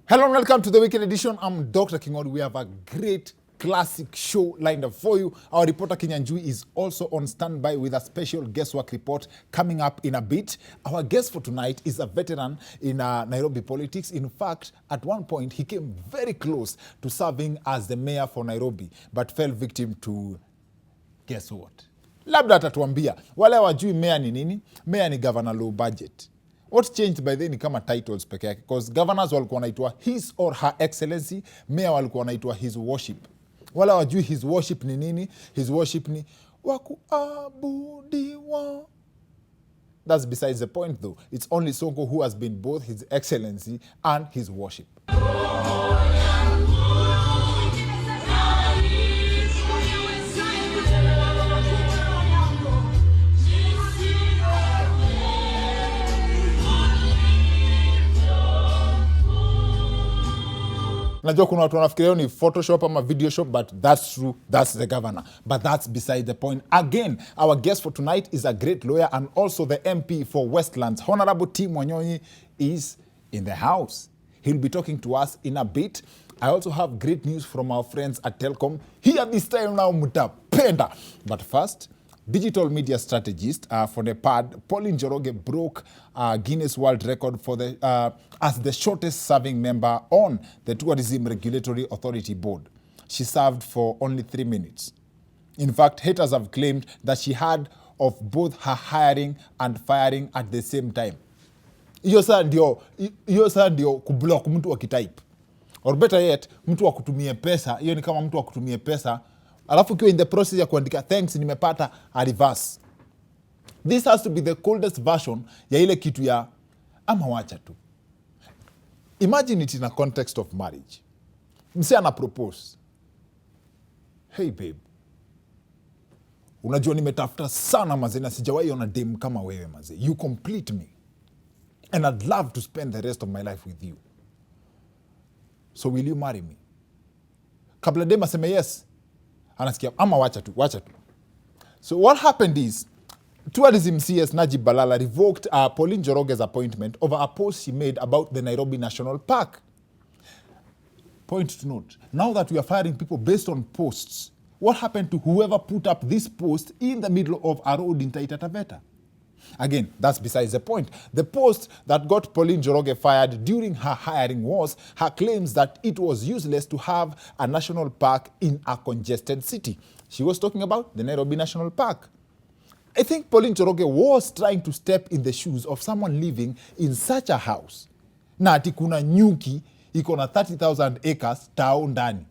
Hello and welcome to the weekend edition. I'm Dr. Kingori. We have a great classic show lined up for you. Our reporter Kinyanjui is also on standby with a special guestwork report coming up in a bit. Our guest for tonight is a veteran in Nairobi politics. In fact, at one point, he came very close to serving as the mayor for Nairobi, but fell victim to, guess what? Labda atatuambia. Wale wajui mayor ni nini? Mayor ni governor low budget. What's changed by then ni kama titles peke yake, because governors walikuwa wanaitwa his or her excellency, mayor walikuwa wanaitwa his worship. Wala wajui his worship ni nini? His worship ni wakuabudiwa. That's besides the point though. It's only Sonko who has been both his excellency and his worship. Najua kuna watu wanafikiria ni Photoshop ama video shop, but that's true. That's the governor. But that's beside the point. Again, our guest for tonight is a great lawyer and also the MP for Westlands. Honorable Wanyonyi is in the house. He'll be talking to us in a bit. I also have great news from our friends at Telkom. Here this time now, mutapenda. But first, digital media strategist for the PAD, Pauline Njoroge broke Guinness World Record for as the shortest serving member on the Tourism Regulatory Authority Board. She served for only 3 minutes. In fact, haters have claimed that she had of both her hiring and firing at the same time. Hiyo saa ndio kublock mtu akitype. Or better yet, mtu akutumie pesa. Hiyo ni kama mtu akutumie pesa alafu kiwa in the process ya kuandika thanks nimepata a reverse. This has to be the coldest version ya ile kitu ya ama wacha tu. Imagine it in a context of marriage. Mse ana propose. Hey babe, unajua nimetafuta sana mazee na sijawahi ona dem kama wewe mazee. You complete me. And I'd love to spend the rest of my life with you. So will you marry me? Kabla dem aseme yes, anasikia ama wacha tu. So what happened is Tourism CS Najib Balala revoked Pauline Njoroge's appointment over a post she made about the Nairobi National Park. Point to note, now that we are firing people based on posts, what happened to whoever put up this post in the middle of a road in Taita Taveta? Again, that's besides the point. The post that got Pauline Njoroge fired during her hiring was her claims that it was useless to have a national park in a congested city. She was talking about the Nairobi National Park. I think Pauline Njoroge was trying to step in the shoes of someone living in such a house. Na ati kuna nyuki iko na 30,000 acres tao ndani.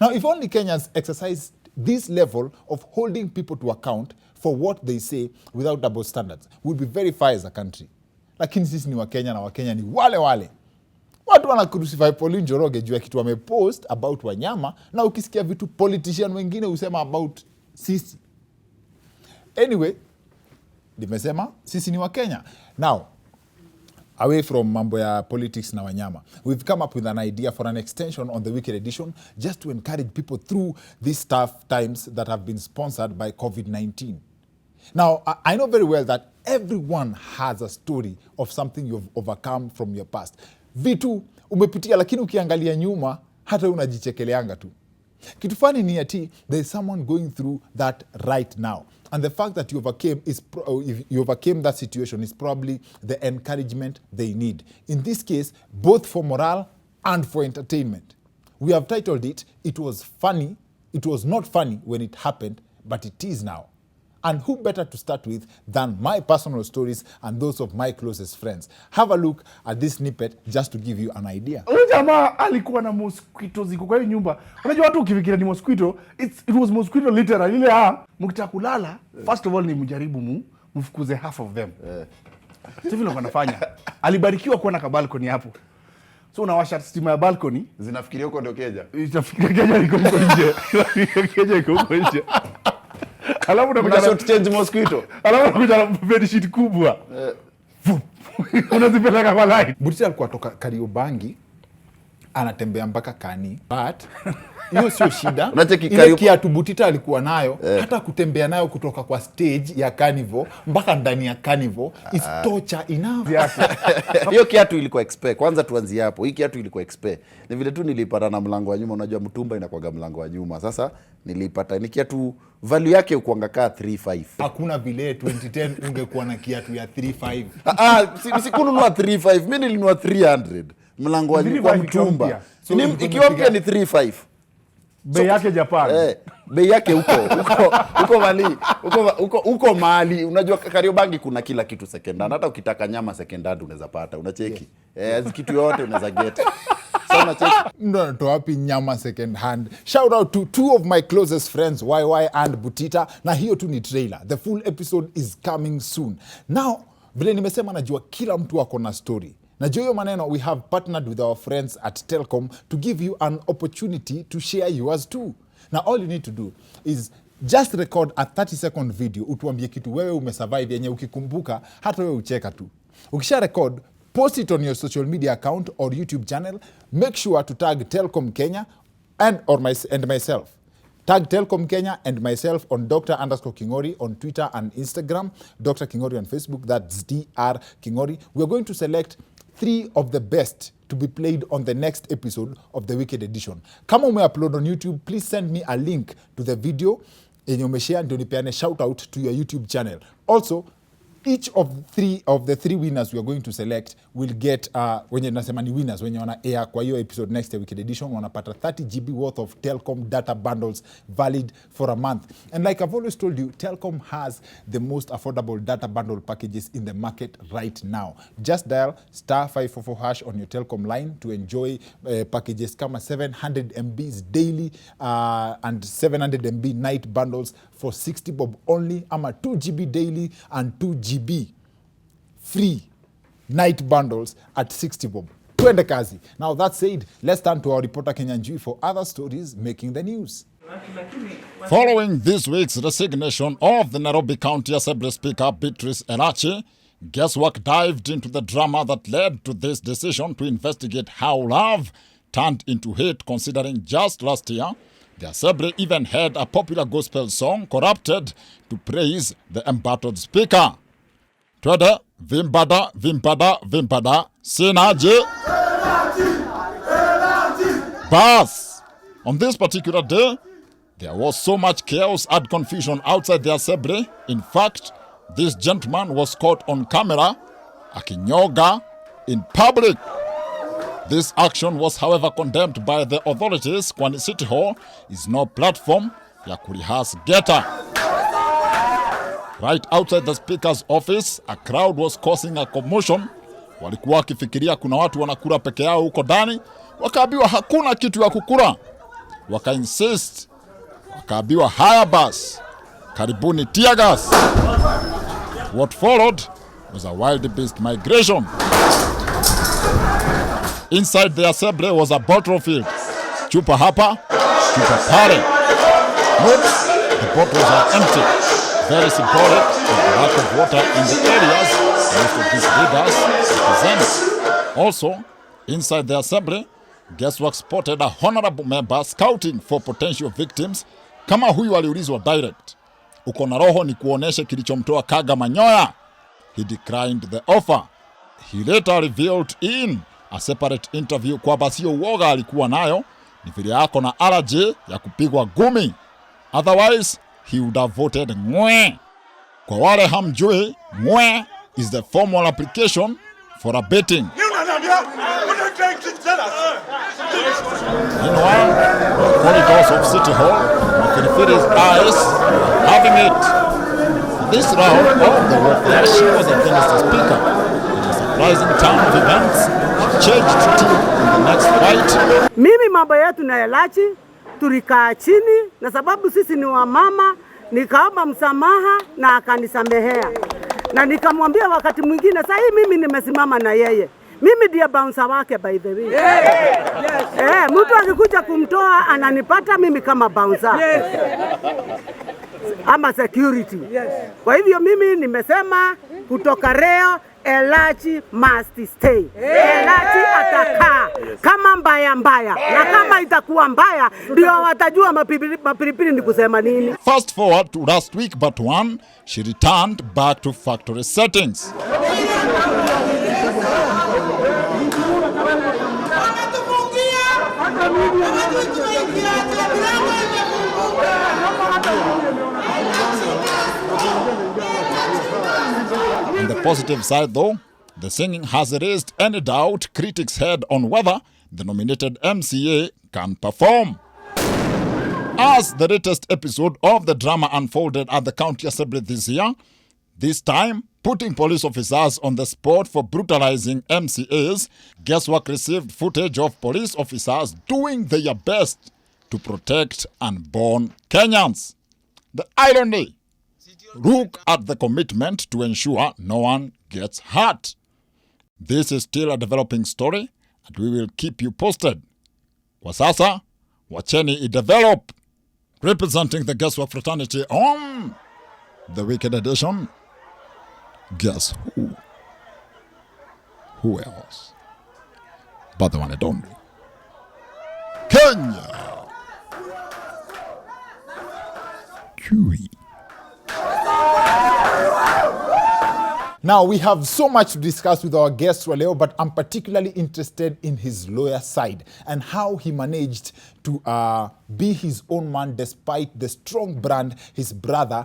Now, if only Kenyans exercise this level of holding people to account for what they say without double standards, we'll be very far as a country. Lakini sisi ni Wakenya na Wakenya ni wale. Watu wana crucify Pauline Njoroge juu ya kitu wamepost about wanyama, na ukisikia vitu politician wengine usema about sisi. Anyway, nimesema sisi ni Wakenya. Now, away from mambo ya politics na wanyama, we've come up with an idea for an extension on the weekend edition just to encourage people through these tough times that have been sponsored by COVID-19. Now, I know very well that everyone has a story of something you've overcome from your past. Vitu umepitia lakini ukiangalia nyuma hata unajichekeleanga tu. Kitu fani ni ati there is someone going through that right now. And the fact that you overcame that situation is probably the encouragement they need. In this case, both for morale and for entertainment. We have titled it, It Was Funny. It was not funny when it happened, but it is now. And who better to start with than my personal stories and those of my closest friends. Have a look at this snippet just to give you an idea. Huyu jamaa alikuwa na mosquito ziko kwa hiyo nyumba. Unajua watu ukifikiria ni mosquito, it was mosquito literally. Ile mkitaka kulala, first of all ni mjaribu mfukuze half of them. Sio vile wanafanya. Alibarikiwa kuwa na balcony hapo. So unawasha stima ya balcony, zinafikiria huko ndio keja. Itafikiria keja iko nje. Keja iko nje. Alafu unakuja short change mosquito. Alafu unakuja bed sheet kubwa. Unazipeleka kwa light. Butita alikuwa toka Kariobangi anatembea mpaka Kani, but hiyo sio shida. Unacheki Ile kiatu Butita alikuwa nayo, hata kutembea nayo kutoka kwa stage ya carnival mpaka ndani ya carnival is torture enough. Hiyo kiatu ilikuwa expect. Kwanza tuanzie hapo. Hii kiatu ilikuwa expect. Ni vile tu nilipata na mlango wa nyuma. Unajua mtumba inakuwaga mlango wa nyuma. Sasa nilipata ni kiatu value yake ukuanga kaa 3.5. Hakuna vile 2010 ungekuwa na kiatu ya 3.5. Sikununua 3.5. Mimi nilinunua 300. Mlango wa nyuma mtumba. Ikiwa mpya ni 3.5. Bei yake Japan. Bei yake huko mali. Huko mali. Unajua Kariobangi kuna kila kitu second hand. Hata ukitaka nyama second hand unaweza pata. Unacheki. Kitu yote unaweza get. So unacheki. Ndo wapi nyama second hand. Shout out to two of my closest friends, YY and Butita. Na hiyo tu ni trailer. The full episode is coming soon. Now, vile nimesema najua kila mtu ako na story. Najua hiyo maneno, we have partnered with our friends at Telkom to give you an opportunity to share yours too. Now all you need to do is just record a 30-second video, utuambie kitu wewe umesurvive yenye ukikumbuka hata wewe ucheka tu. Ukisha record, post it on your social media account or YouTube channel. Make sure to tag Telkom Kenya and myself. Tag Telkom Kenya and myself on Dr_Kingori on Twitter and Instagram, Dr. Kingori on Facebook, that's Dr. Kingori. We are going to select 3 of the best to be played on the next episode of the Wicked Edition. Kama umeupload on YouTube, please send me a link to the video yenye umeshare ndio nipeane shout out to your YouTube channel. Also, each of the three winners we are going to select will get wenye nasema ni winners wenye wana air kwa hiyo episode next Wicked Edition wanapata 30 GB worth of Telkom data bundles valid for a month. And like I've always told you, Telkom has the most affordable data bundle packages in the market right now. Just dial *544# on your Telkom line to enjoy packages kama 700 MBs daily and 700 MB night bundles for 60 bob only, ama 2 GB daily and 2 GB free night bundles at 60 bob. Twende kazi. Now that said, let's turn to our reporter Kenyanjui for other stories making the news. Following this week's resignation of the Nairobi County Assembly Speaker Beatrice Elachi, Guesswork dived into the drama that led to this decision to investigate how love turned into hate, considering just last year, the Assembly even had a popular gospel song corrupted to praise the embattled speaker. Twende, vimbada, vimbada, vimbada, sinaje. Bas. On this particular day, there was so much chaos and confusion outside the Assembly. In fact, this gentleman was caught on camera akinyoga in public. This action was, however, condemned by the authorities kwani City Hall is no platform ya kurihas geta. Right outside the speaker's office, a crowd was causing a commotion. Walikuwa wakifikiria kuna watu wanakura peke yao huko ndani, wakaambiwa hakuna kitu ya kukura. Waka-insist, wakaambiwa haya bas, karibuni tear gas. What followed was a wild-beast migration. Inside the assembly was a battlefield. Chupa hapa, chupa pale. Oops, the bottles are empty. Very symbolic of the lack of water in the areas most of these leaders represent. Also, inside the assembly, Guesswork spotted a honorable member scouting for potential victims. Kama huyu aliulizwa direct, uko na roho ni kuoneshe kilichomtoa kaga manyoya. He declined the offer. He later revealed in a separate interview kwamba sio uoga alikuwa nayo, ni vile yako na allergy ya kupigwa gumi. Otherwise, he would have voted ngwe. Kwa wale hamjui, ngwe is the formal application for a betting. Meanwhile, the corridors of City Hall, Makinifidi's eyes having it. This round of the warfare, she was against the speaker. In a surprising turn of events, she changed team in the next fight. Mimi mambo yetu na Elachi tulikaa chini na sababu sisi ni wamama, nikaomba msamaha na akanisamehea. Na nikamwambia wakati mwingine sasa mimi nimesimama na yeye. Mimi ndiye bouncer wake by the way. Yes. Mtu akikuja kumtoa ananipata mimi kama bouncer. Yes. Ama security. Yes. Kwa hivyo mimi nimesema kutoka leo Elachi must stay. Elachi atakaa kama mbaya mbaya, na kama itakuwa mbaya ndio watajua mapilipili ni kusema nini. Fast forward to last week but one, she returned back to factory settings. On the positive side though, the singing has raised any doubt critics had on whether the nominated MCA can perform. As the latest episode of the drama unfolded at the county assembly this year, this time putting police officers on the spot for brutalizing MCAs, Guesswork received footage of police officers doing their best to protect unborn Kenyans. The irony: look at the commitment to ensure no one gets hurt. This is still a developing story and we will keep you posted. Kwa sasa, wacheni i-develop. Representing the Guesswork fraternity on the Weekend Edition, guess who? Who else but the one and only Kenya Chui. Now, we have so much to discuss with our guest Waleo, but I'm particularly interested in his lawyer side and how he managed to be his own man despite the strong brand his brother,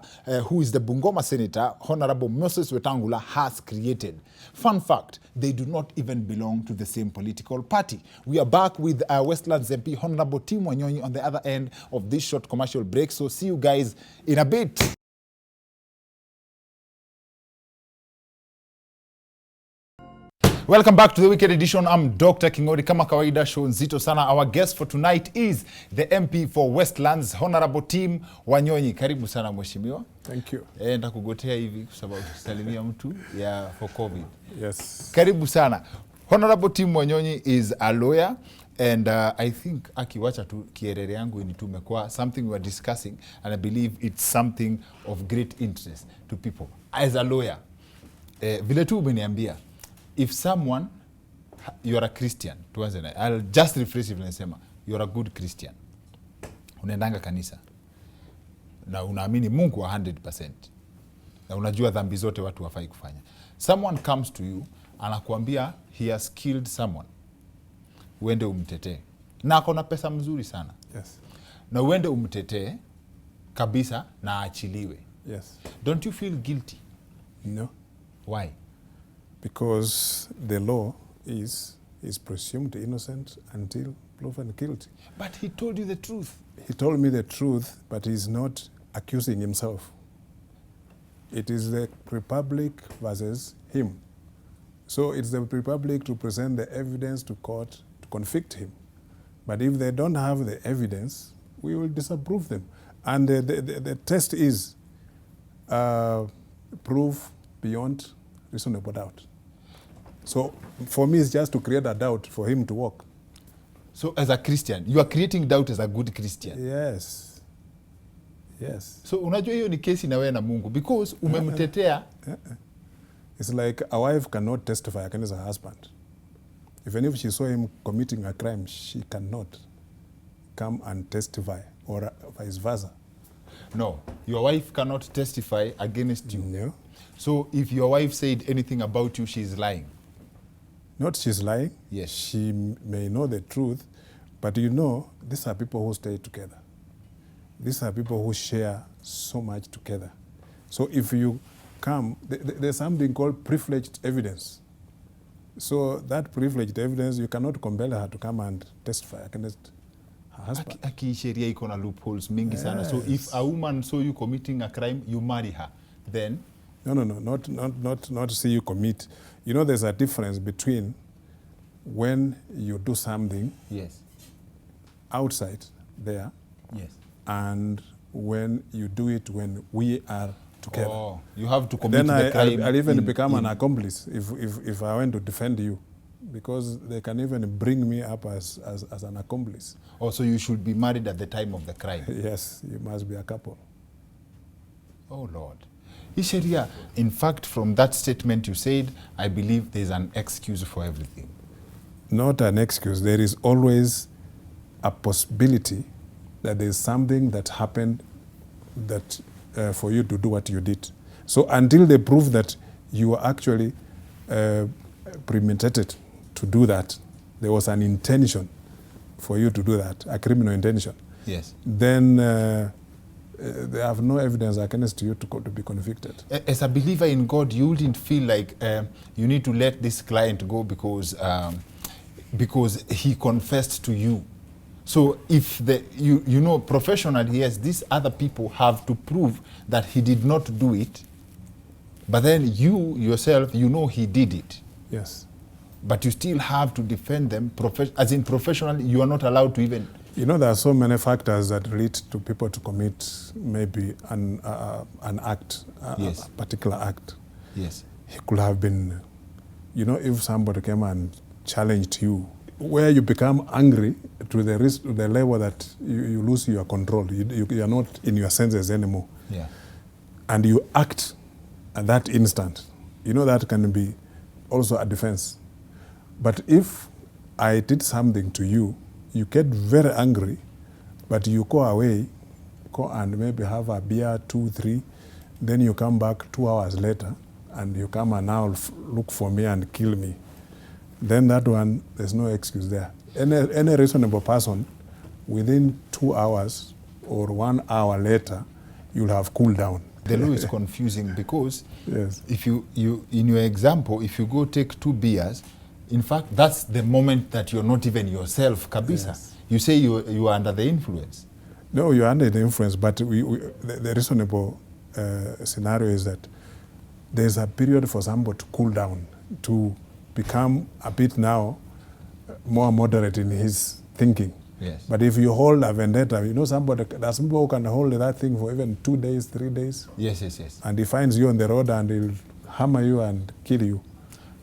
who is the Bungoma Senator, Honorable Moses Wetangula, has created. Fun fact, they do not even belong to the same political party. We are back with Westlands MP, Honorable Tim Wanyonyi, on the other end of this short commercial break. So see you guys in a bit. Welcome back to the Weekend Edition. I'm Dr. Kingori. Kama kawaida, show nzito sana. Our guest for tonight is the MP for Westlands, Honorable Tim Wanyonyi. Karibu sana mheshimiwa. Thank you. Nitakugotea hivi kwa sababu tusalimia mtu for COVID. Yes. Karibu sana. Honorable Tim Wanyonyi is a lawyer and I think akiwacha tu kierere yangu initume kwa something we are discussing and I believe it's something of great interest to people. As a lawyer, vile tu umeniambia, if someone, you are a Christian, tuanze na, I'll just rephrase it nasema, you are a good Christian. Unaendanga kanisa. Na unaamini Mungu 100%. Na unajua dhambi zote watu wafai kufanya. Someone comes to you, anakuambia he has killed someone. Uende umtetee. Na akona pesa mzuri sana. Yes. Na uende umtetee kabisa na aachiliwe. Yes. Don't you feel guilty? No. Why? Because the law is presumed innocent until proven guilty. But he told you the truth. He told me the truth, but he's not accusing himself. It is the Republic versus him. So it's the Republic to present the evidence to court to convict him. But if they don't have the evidence, we will disapprove them. And the test is proof beyond reasonable doubt. So for me, it's just to create a doubt for him to walk. So as a Christian, you are creating doubt as a good Christian. Yes. Yes. So unajua hiyo ni kesi na wewe na Mungu because umemtetea. It's like a wife cannot testify against her husband. Even if she saw him committing a crime, she cannot come and testify, or vice versa. No, your wife cannot testify against you. No. So if your wife said anything about you, she's lying. Not she's lying. Yes. She may know the truth, but you know, these are people who stay together. These are people who share so much together. So if you come, there's something called privileged evidence. So that privileged evidence, you cannot compel her to come and testify against her husband. Aki sheria iko na loopholes mingi sana. So if a woman saw you committing a crime, you marry her, then? No, not see you commit. You know, there's a difference between when you do something Yes. outside there, Yes. and when you do it when we are together. Oh, you have to commit Then the crime. I'll even become an accomplice if I went to defend you, because they can even bring me up as an accomplice. Oh, so you should be married at the time of the crime. Yes, you must be a couple. Oh, Lord. Isheria, in fact, from that statement you said, I believe there's an excuse for everything. not an excuse. There is always a possibility that there is something that happened that for you to do what you did. So until they prove that you were actually premeditated to do that, there was an intention for you to do that, a criminal intention. Yes. Then they have no evidence against you to be convicted. As a believer in God, you wouldn't feel like you need to let this client go because he confessed to you. So if you know professionally, yes, these other people have to prove that he did not do it, but then you yourself, you know he did it. Yes. But you still have to defend them, as in professionally, you are not allowed to even... You know, there are so many factors that lead to people to commit maybe an act, Yes. a particular act. Yes. He could have been, you know, if somebody came and challenged you, where you become angry to the level that you lose your control. You are not in your senses anymore. Yeah. And you act at that instant. You know, that can be also a defense. But if I did something to you, you get very angry, but you go away, go and maybe have a beer, 2, 3, then you come back 2 hours later, and you come and now look for me and kill me. Then that one, there's no excuse there. Any reasonable person, within 2 hours or 1 hour later, you'll have cooled down. The law is confusing because Yes. if you in your example, if you go take 2 beers, in fact, that's the moment that you're not even yourself, kabisa. Yes. You say you are under the influence. No, you're under the influence, but the reasonable scenario is that there's a period for somebody to cool down, to become a bit now more moderate in his thinking. Yes. But if you hold a vendetta, you know, there's somebody who can hold that thing for even 2 days, 3 days, Yes, yes, yes. and he finds you on the road and he'll hammer you and kill you.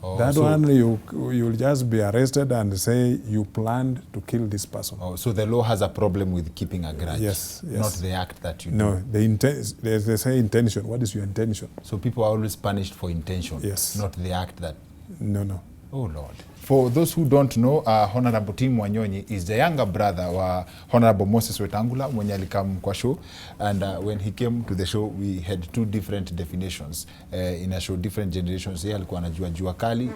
Oh, That so, one, you'll just be arrested and say you planned to kill this person. Oh, so the law has a problem with keeping a grudge. Yes, yes. Not the act that you No, do. they say intention. What is your intention? So people are always punished for intention. Yes. Not the act that... No. Oh, Lord. For those who don't know, Honorable Tim Wanyonyi is the younger brother wa Honorable Moses Wetangula mwenye alikam kwa show. And when he came to the show, we had 2 different definitions. In a show, different generations. Yeye alikuwa anajua jua kali,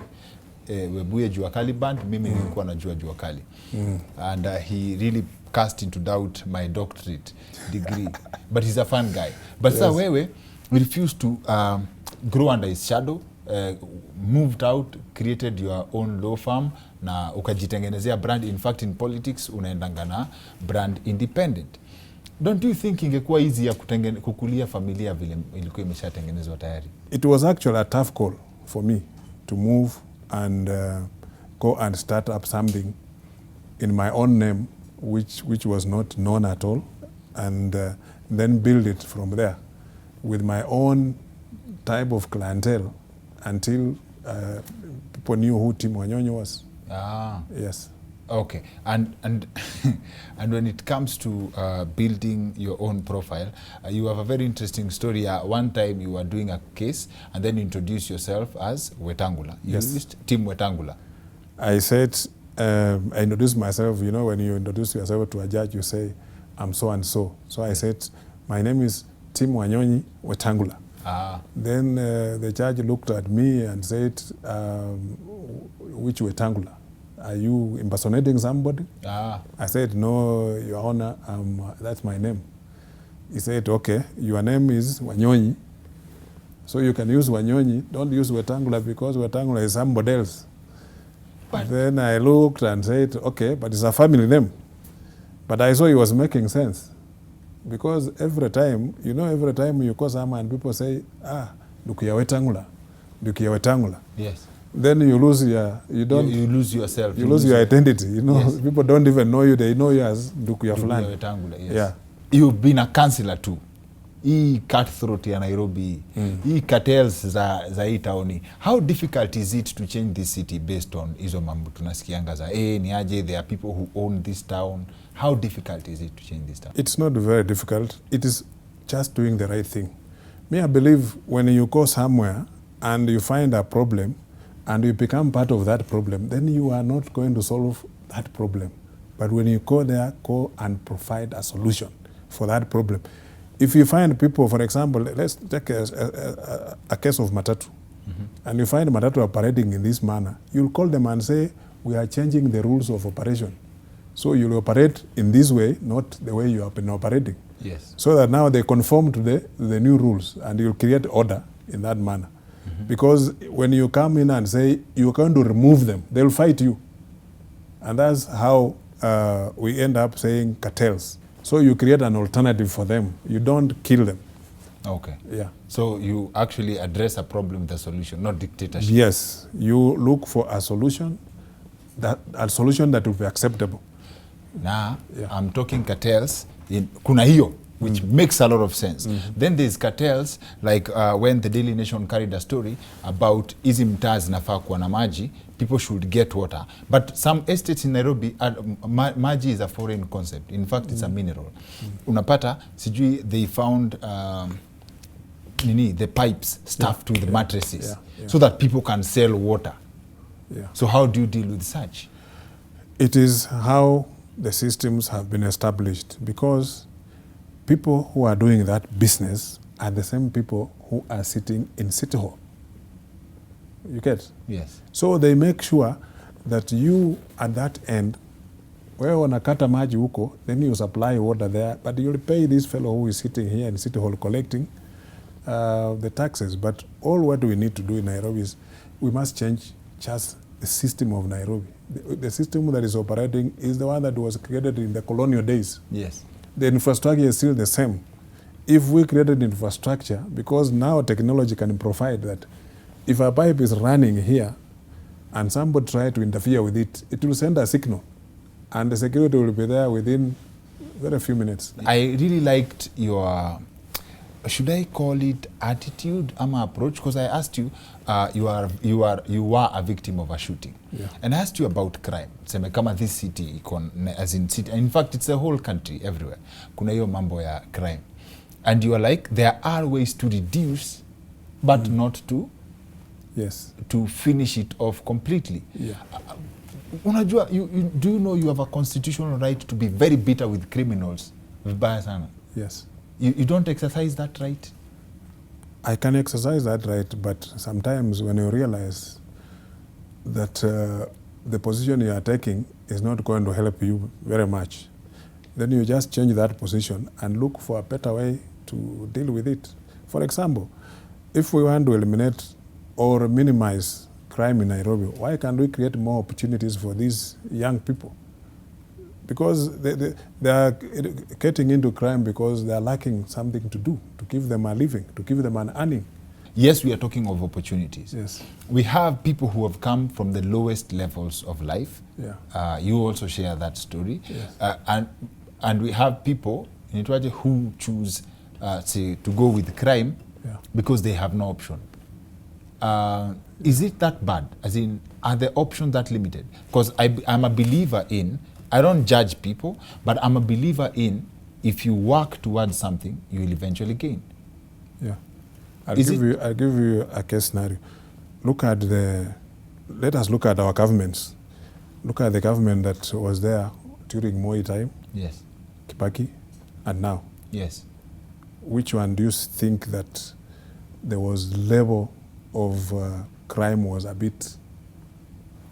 Webuye jua kali band, mimi nilikuwa najua jua kali. And he really cast into doubt my doctorate degree. But he's a fun guy. But yes. Wewe refused to grow under his shadow. Moved out, created your own law firm na ukajitengenezea brand. In fact, in politics unaendanga na brand independent. Don't you think ingekuwa easy ya kukulia familia vile ilikuwa imeshatengenezwa tayari? It was actually a tough call for me to move and go and start up something in my own name, which was not known at all, and then build it from there with my own type of clientele until people knew who Tim Wanyonyi was. Ah. Yes. Okay. And and when it comes to building your own profile, you have a very interesting story. One time you were doing a case and then you introduced yourself as Wetangula. You Yes. used Tim Wetangula. I said, I introduced myself, you know, when you introduce yourself to a judge, you say, I'm so and so. So I said, my name is Tim Wanyonyi Wetangula. Ah. Then the judge looked at me and said, which Wetangula? Are you impersonating somebody? Ah. I said, no, Your Honor, that's my name. He said, okay, your name is Wanyonyi, so you can use Wanyonyi, don't use Wetangula because Wetangula is somebody else. But then I looked and said, okay, but it's a family name. But I saw he was making sense. Because every time you call someone and people say, Dukuya Wetangula. Yes. Then you lose you lose yourself. You lose your identity. You know, yes. People don't even know you. They know you as Dukuya Fulani. Wetangula, yes. Yeah. You've been a counselor too. Hii cutthroat ya Nairobi, hii cartels za hii taoni. How difficult is it to change this city based on hizo mambo tunasikianga za ni aje, there are people who own this town. How difficult is it to change this town? It's not very difficult. It is just doing the right thing. Me, I believe when you go somewhere and you find a problem and you become part of that problem, then you are not going to solve that problem. But when you go there, go and provide a solution for that problem. If you find people, for example, let's take a case of Matatu, and you find Matatu operating in this manner, you'll call them and say, we are changing the rules of operation. So you'll operate in this way, not the way you have been operating. Yes. So that now they conform to the new rules, and you'll create order in that manner. Because when you come in and say you're going to remove them, they'll fight you. And that's how we end up saying cartels. So you create an alternative for them. You don't kill them. Okay. Yeah. So you actually address a problem with a solution, not dictatorship. Yes. You look for a solution that will be acceptable. Now, Yeah. I'm talking cartels in kuna hiyo, which makes a lot of sense. Then there's cartels like when the Daily Nation carried a story about hizi mtaa zinafaa kuwa na maji, people should get water. But some estates in Nairobi, maji is a foreign concept. In fact, it's a mineral. Unapata, sijui they found the pipes stuffed with mattresses so that people can sell water. Yeah. So how do you deal with such? It is how the systems have been established, because people who are doing that business are the same people who are sitting in City Hall. You get? Yes. So they make sure that you at that end, wewe wanakata maji huko, then you supply water there, but you'll pay this fellow who is sitting here in City Hall collecting the taxes. But all what we need to do in Nairobi is we must change just the system of Nairobi. The system that is operating is the one that was created in the colonial days. Yes. The infrastructure is still the same. If we created infrastructure, because now technology can provide that, if a pipe is running here and somebody try to interfere with it, it will send a signal, and the security will be there within very few minutes. I really liked your, should I call it attitude ama approach? Because I asked you, you were a victim of a shooting. Yeah. And I asked you about crime. Seme kama this city, as in city, in fact it's the whole country, everywhere. Kuna hiyo mambo ya crime. And you are like, there are ways to reduce, but not to Yes. to finish it off completely. Yeah. Unajua, do you know you have a constitutional right to be very bitter with criminals? Vibaya sana. Yes. You don't exercise that right? I can exercise that right, but sometimes when you realize that the position you are taking is not going to help you very much, then you just change that position and look for a better way to deal with it. For example, if we want to eliminate or minimize crime in Nairobi, why can't we create more opportunities for these young people? Because they are getting into crime because they are lacking something to do, to give them a living, to give them an earning. Yes, we are talking of opportunities. Yes. We have people who have come from the lowest levels of life. Yeah. You also share that story. Yes. And we have people in Itwaje who choose to go with crime because they have no option. Is it that bad? As in, are the options that limited? Because I'm a believer in, I don't judge people, but I'm a believer in, if you work towards something, you will eventually gain. Yeah. I'll give you a case scenario. Let us look at our governments. Look at the government that was there during Moi time, Yes. Kibaki, and now. Yes. Which one do you think that there was level of crime was a bit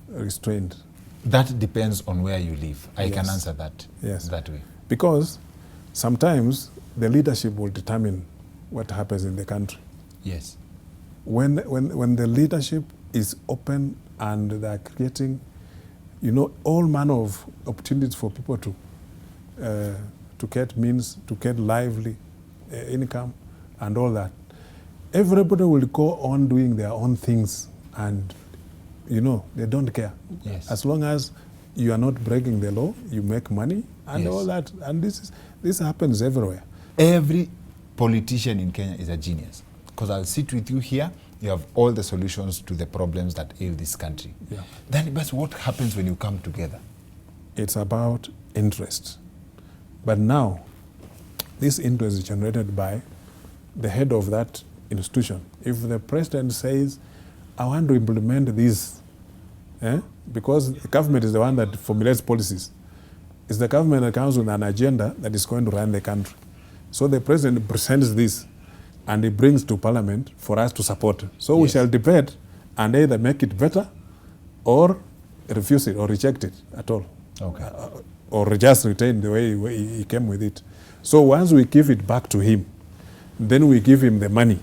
restrained? That depends on where you live. I can Yes. answer that that way. Because sometimes the leadership will determine what happens in the country. Yes. When the leadership is open and they're creating, all manner of opportunities for people to get means, to get lively income and all that, everybody will go on doing their own things, and they don't care. Yes. As long as you are not breaking the law, you make money and Yes. all that. And this happens everywhere. Every politician in Kenya is a genius, because I'll sit with you here, you have all the solutions to the problems that ail this country. Yeah. Then, but what happens when you come together? It's about interest. But now, this interest is generated by the head of that institution. If the president says, I want to implement this. Because the government is the one that formulates policies. It's the government that comes with an agenda that is going to run the country. So the president presents this and he brings to parliament for us to support. So we shall debate and either make it better or refuse it or reject it at all. Okay. Or just retain the way he came with it. So once we give it back to him, then we give him the money,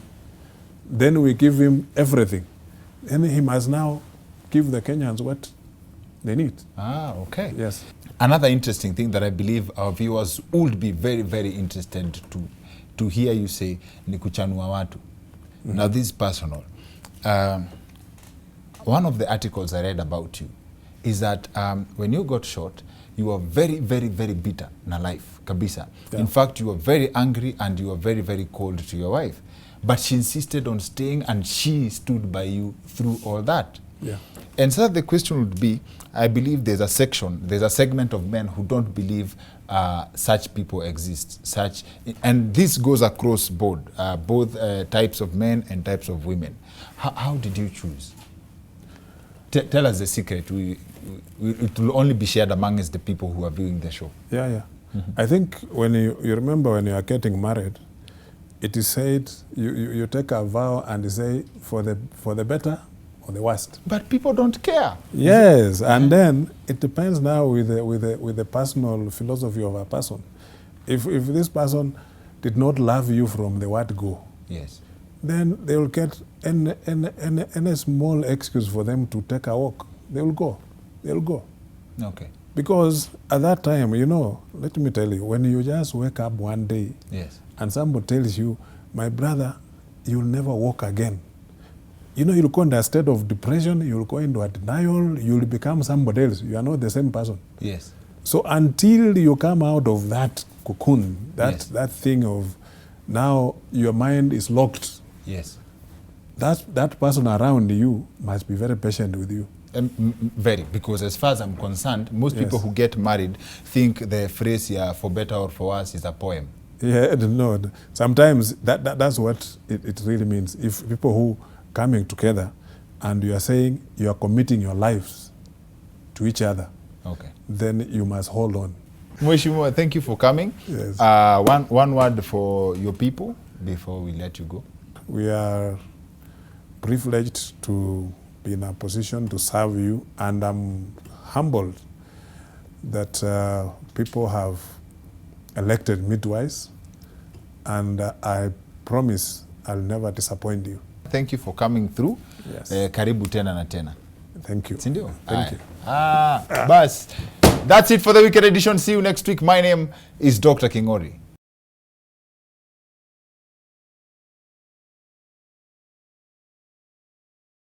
then we give him everything. And he must now give the Kenyans what they need. Okay. Yes. Another interesting thing that I believe our viewers would be very, very interested to hear you say ni kuchanua watu. Now this is personal. One of the articles I read about you is that when you got shot, you were very, very, very bitter na life, kabisa. Yeah. In fact, you were very angry and you were very, very cold to your wife. But she insisted on staying and she stood by you through all that. Yeah. And so the question would be, I believe there's a segment of men who don't believe such people exist. And this goes across board, both types of men and types of women. How did you choose? Tell us the secret. It will only be shared amongst the people who are viewing the show. Yeah. I think when you remember when you are getting married, it is said you take a vow and you say for the better or the worst. But people don't care. Yes, and then it depends now with the personal philosophy of a person. If this person did not love you from the word go, yes, then they will get any small excuse for them to take a walk. They will go. They'll go. Okay. Because at that time, let me tell you, when you just wake up one day, yes, and somebody tells you, my brother, you'll never walk again. You'll go into a state of depression, you'll go into a denial, you'll become somebody else. You are not the same person. yes. So until you come out of that cocoon, that thing of now your mind is locked, yes, that person around you must be very patient with you. Very, because as far as I'm concerned, most people who get married think the phrase for better or for worse is a poem. Yeah, no. Sometimes that's what it really means. If people who coming together and you are saying you are committing your lives to each other, okay, then you must hold on. Mheshimiwa, thank you for coming. Yes. One word for your people before we let you go. We are privileged to be in a position to serve you, and I'm humbled that people have elected me twice, and I promise I'll never disappoint you. Thank you for coming through. Yes. Karibu tena na tena. Thank you. Sindio? Thank you. Bas. That's it for the weekend edition. See you next week. My name is Dr. Kingori.